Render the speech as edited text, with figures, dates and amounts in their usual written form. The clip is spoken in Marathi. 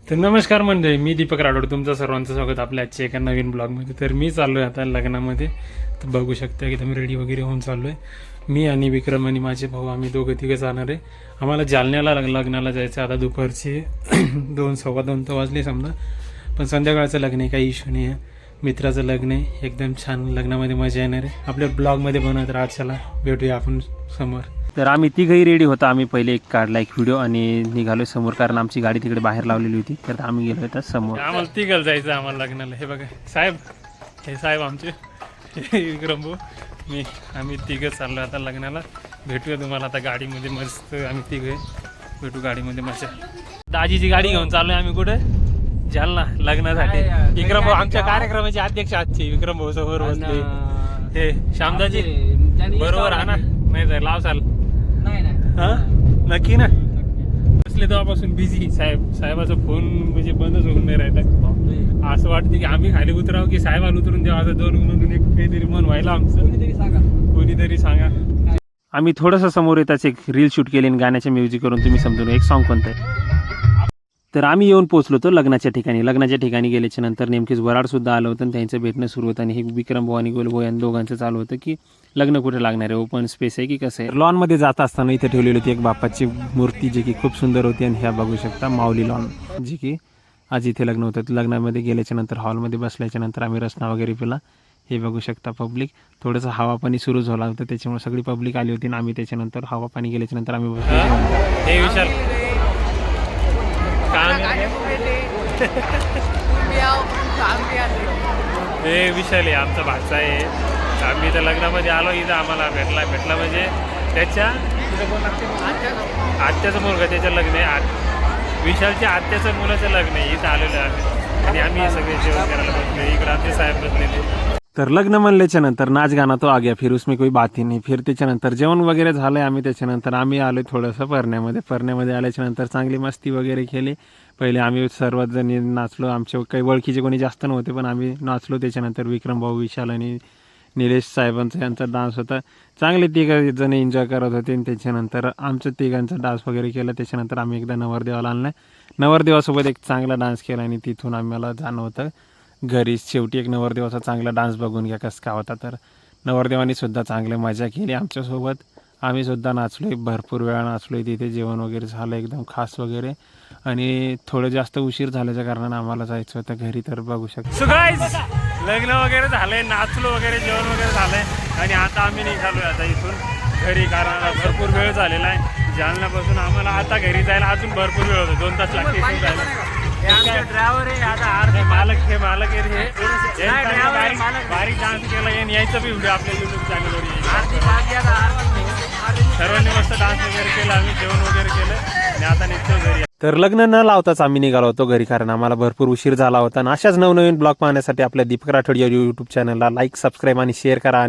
तर नमस्कार मंडळी, मी दीपक राठोड, तुमचं सर्वांचं स्वागत आपल्या आजच्या एका नवीन ब्लॉगमध्ये. तर मी चाललो आहे आता लग्नामध्ये. तर बघू शकता एकदम रेडी वगैरे होऊन चाललो आहे. मी आणि विक्रम आणि माझे भाऊ आम्ही तिघं जाणार आहे. आम्हाला जालन्याला लग्नाला जायचं. आता दुपारचे 2-2:15 तर वाजले समजा, पण संध्याकाळचं लग्न आहे, काही इश्यू नाही आहे. मित्राचं लग्न आहे, एकदम छान लग्नामध्ये मजा येणार आहे. आपल्या ब्लॉगमध्ये बनवत राहा. चला भेटूया आपण समोर. तर आम्ही तिघही रेडी होतो. आम्ही पहिले काढला एक व्हिडिओ आणि निघालो समोर, कारण आमची गाडी तिकडे बाहेर लावलेली होती. तर आम्ही गेलो होतो समोर. आम्हाला तिघं जायचं आम्हाला लग्नाला. हे बघा साहेब, हे साहेब आमचे विक्रम भाऊ, मी, आम्ही तिघं चाललो आता लग्नाला. भेटूया तुम्हाला आता गाडीमध्ये. मस्त आम्ही तिघे भेटू गाडीमध्ये. मजा. दाजीची गाडी घेऊन चाललोय आम्ही कुठे, जालना लग्नासाठी. विक्रम भाऊ आमच्या कार्यक्रमाचे अध्यक्ष आजचे विक्रम भाऊ समोर बसले. हे श्यामदाजी बरोबर हा ना? नाही तर लाव चाल. हा नक्की ना. बसले तेव्हापासून बिझी. साहेबाचा फोन म्हणजे बंदच होऊन नाही राहिला. असं वाटतं की आम्ही खाली उतरावं की साहेबाला उतरून द्यावं. असं दोन म्हणून एक काहीतरी मन व्हायला आमचं. कोणीतरी सांगा. आम्ही थोडंसं समोर येताच एक रील शूट केली आणि गाण्याच्या म्युझिक करून तुम्ही समजून एक सॉन्ग कोणतं आहे. तर आम्ही येऊन पोहोचलो होतो लग्नाच्या ठिकाणी. लग्नाच्या ठिकाणी गेल्याच्या नंतर नेमकेच वराडसुद्धा आलं होतं आणि त्यांचं भेटणं सुरू होतं. आणि हे विक्रम भाऊ आणि गोलभाऊ या दोघांचं चालू होतं की लग्न कुठे लागणार आहे, ओपन स्पेस आहे की कसं आहे. लॉनमध्ये जात असताना इथे ठेवलेली होती एक बाप्पाची मूर्ती, जी की खूप सुंदर होती. आणि ह्या बघू शकता माऊली लॉन, जी की आज इथे लग्न होतं. लग्नामध्ये गेल्याच्या नंतर हॉलमध्ये बसल्याच्या नंतर आम्ही रसना वगैरे पिला. हे बघू शकता पब्लिक. थोडंसं हवा पाणी सुरू झाला होतं, त्याच्यामुळे सगळी पब्लिक आली होती. आणि आम्ही त्याच्यानंतर हवा पाणी गेल्याच्या नंतर आम्ही बसलो. हे विशाल आहे, आमचा भाचा आहे. आम्ही तर लग्नामध्ये आलो. इथं आम्हाला भेटला म्हणजे त्याच्या आत्याचं मुलगा, त्याचं लग्न आहे. विशालच्या आत्याचं मुलाचं लग्न आहे. इथं आलेलं आहे आणि आम्ही सगळे जेवण करायला बसले. इकडे आमचे साहेब बसलेले. तर लग्न म्हणल्याच्या नंतर नाच गाणं तो आ गया, फिर उसमें कोई बात ही नाही. फिर त्याच्यानंतर जेवण वगैरे झालंय. आम्ही त्याच्यानंतर आम्ही आलो थोडंसं परण्यामध्ये आल्याच्या नंतर चांगली मस्ती वगैरे केली. पहिले आम्ही सर्वात जणी नाचलो. आमच्या काही ओळखीचे कोणी जास्त नव्हते, पण आम्ही नाचलो. त्याच्यानंतर विक्रम भाऊ, विशाल आणि निलेश साहेबांचा यांचा डान्स होता. चांगले तिघं जण एन्जॉय करत होते. आणि त्याच्यानंतर आमचं तिघांचा डान्स वगैरे केला. त्याच्यानंतर आम्ही एकदा नवरदेवाला आणला. नवरदेवासोबत एक चांगला डान्स केला आणि तिथून आम्हाला जाणं होतं घरी. शेवटी एक नवरदेवाचा चांगला डान्स बघून घ्या कसं का होता. तर नवरदेवानी सुद्धा चांगली मजा केली आमच्यासोबत. आम्ही सुद्धा नाचलोय, भरपूर वेळा नाचलोय. तिथे जेवण वगैरे झालं एकदम खास वगैरे. आणि थोडं जास्त उशीर झाल्याच्या कारणाने आम्हाला जायचं होतं घरी. तर बघू शकतो लग्न वगैरे झालंय, नाचलो वगैरे, जेवण वगैरे झालंय. आणि आता आम्ही निघालोय आता इथून घरी, कारण भरपूर वेळ झालेला आहे. जालन्यापासून आम्हाला आता घरी जायला अजून भरपूर वेळ होतो. 2 तास लागते इथून जायला. ड्रायव्हर आहे आता, मालक आहे. बारीक डान्स केला. यायचं बी व्हिडिओ आपल्या युट्यूब चॅनलवर. सर्वांनी मस्त डान्स वगैरे केला. आम्ही जेवण वगैरे केलं आणि आता निघतो घरी. तर लग्न न लावताच आम्ही निघालो होतो घरी, कारण आम्हाला भरपूर उशीर झाला होता. आणि अशाच नवनवीन ब्लॉग पाहण्यासाठी आपल्या दीपक राठोड या यूट्यूब चॅनलला लाईक, सबस्क्राईब आणि शेअर करा.